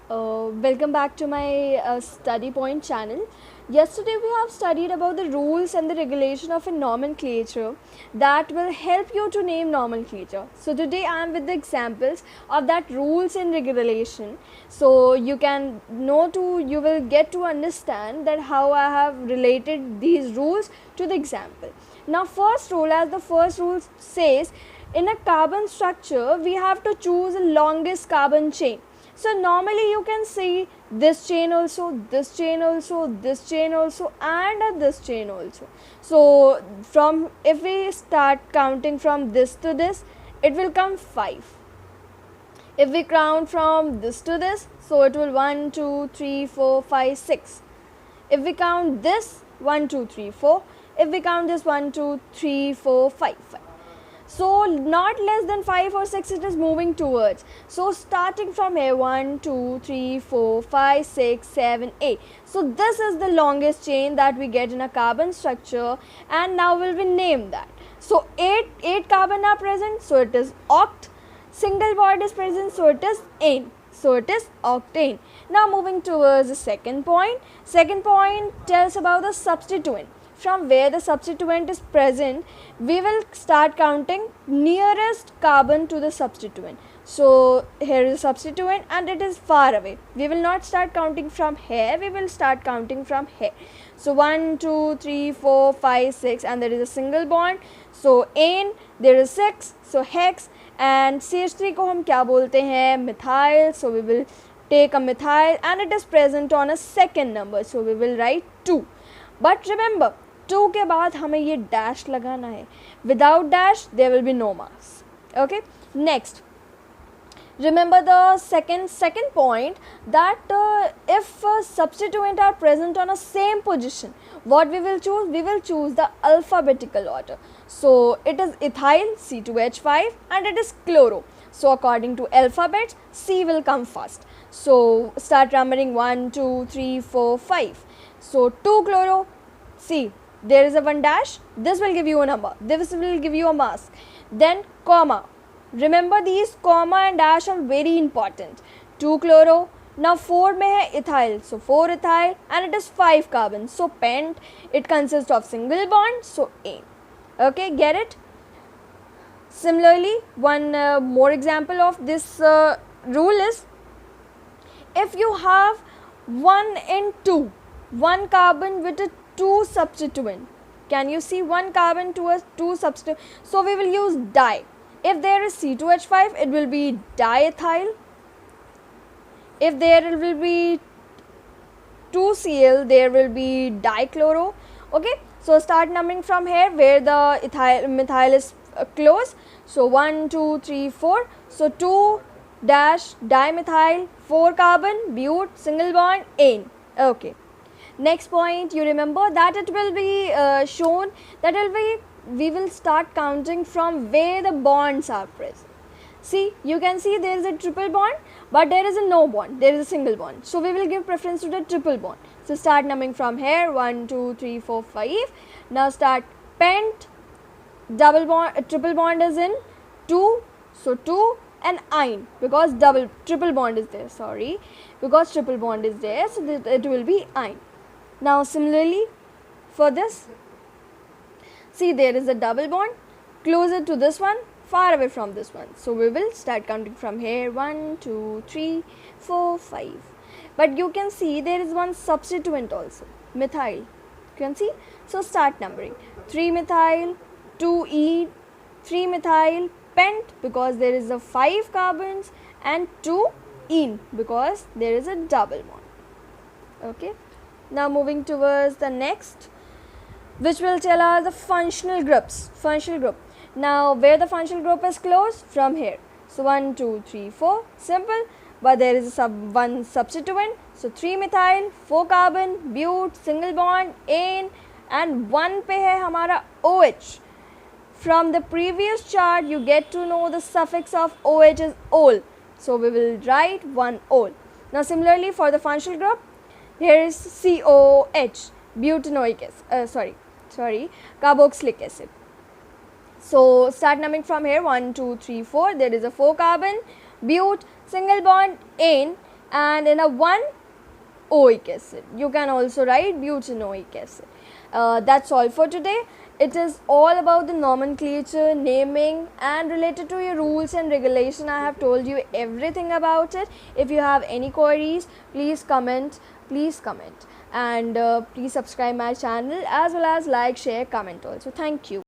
Welcome back to my study point channel. Yesterday we have studied about the rules and the regulation of a nomenclature that will help you to name nomenclature. So today I am with the examples of that rules and regulation. So you will get to understand that how I have related these rules to the example. Now first rule, as the first rule says, in a carbon structure we have to choose the longest carbon chain. So normally you can see this chain also, this chain also, this chain also, and this chain also. So if we start counting from this to this, it will come 5. If we count from this to this, so it will 1, 2, 3, 4, 5, 6. If we count this 1, 2, 3, 4. If we count this 1, 2, 3, 4, 5. So not less than 5 or 6 it is moving towards. So starting from here 1, 2, 3, 4, 5, 6, 7, 8. So this is the longest chain that we get in a carbon structure, and now will we name that. So 8 carbon are present, so it is oct. Single bond is present, so it is ane. So it is octane. Now moving towards the second point. Second point tells about the substituent. From where the substituent is present, we will start counting nearest carbon to the substituent. So here is a substituent and it is far away. We will not start counting from here, we will start counting from here. So 1, 2, 3, 4, 5, 6, and there is a single bond. So ane, there is 6, so hex, and CH3 को हम क्या बोलते हैं? Methyl. So we will take a methyl and it is present on a second number. So we will write 2. But remember, 2 के बाद हमें ये dash लगाना है. Without dash there will be no marks. Okay. Next, remember the second point, that if substituent are present on a same position, what we will choose? We will choose the alphabetical order. So it is ethyl, C2H5, and it is chloro. So according to alphabet, C will come first. So start numbering 1, 2, 3, 4, 5. So 2 chloro, C. There is a 1 dash, this will give you a number, this will give you a mask. Then comma. Remember, these comma and dash are very important. 2 chloro. Now 4 में है ethyl, so 4 ethyl, and it is 5 carbon. So pent, it consists of single bond, so ane. Okay, get it? Similarly, one more example of this rule is, if you have 1 and 2, 1 carbon with a 2 substituent. Can you see 1 carbon to a 2 substituent? So we will use di. If there is C2H5, it will be diethyl. If there will be 2Cl, there will be dichloro. Okay, so start numbering from here where the methyl is close. So 1, 2, 3, 4. So 2 dash dimethyl, 4 carbon, bute, single bond, ane. Okay. Next point, you remember that it will be shown that we will start counting from where the bonds are present. See, you can see there is a triple bond, but there is a no bond, there is a single bond. So we will give preference to the triple bond. So start numbering from here 1, 2, 3, 4, 5. Now start pent, double bond, triple bond is in 2, so 2, and ine, because triple bond is there, so it will be ine. Now similarly for this, see there is a double bond closer to this one, far away from this one. So we will start counting from here 1, 2, 3, 4, 5. But you can see there is one substituent also, methyl. You can see. So start numbering 3 methyl, 2 ene, 3 methyl, pent, because there is a 5 carbons, and 2 ene, because there is a double bond. Okay. Now moving towards the next, which will tell us the functional groups. Functional group. Now where the functional group is close? From here. So 1, 2, 3, 4. Simple. But there is one substituent. So 3 methyl, 4 carbon, bute, single bond, ane, and 1 पे है हमारा OH. From the previous chart, you get to know the suffix of OH is ol. So we will write 1 ol. Now similarly for the functional group, here is COOH, butanoic acid, carboxylic acid. So start numbering from here 1, 2, 3, 4. There is a 4 carbon, bute, single bond, ane, and in a 1-oic acid. You can also write butanoic acid. That's all for today. It is all about the nomenclature, naming, and related to your rules and regulation. I have told you everything about it. If you have any queries, please comment, and please subscribe my channel, as well as like, share, comment also. Thank you.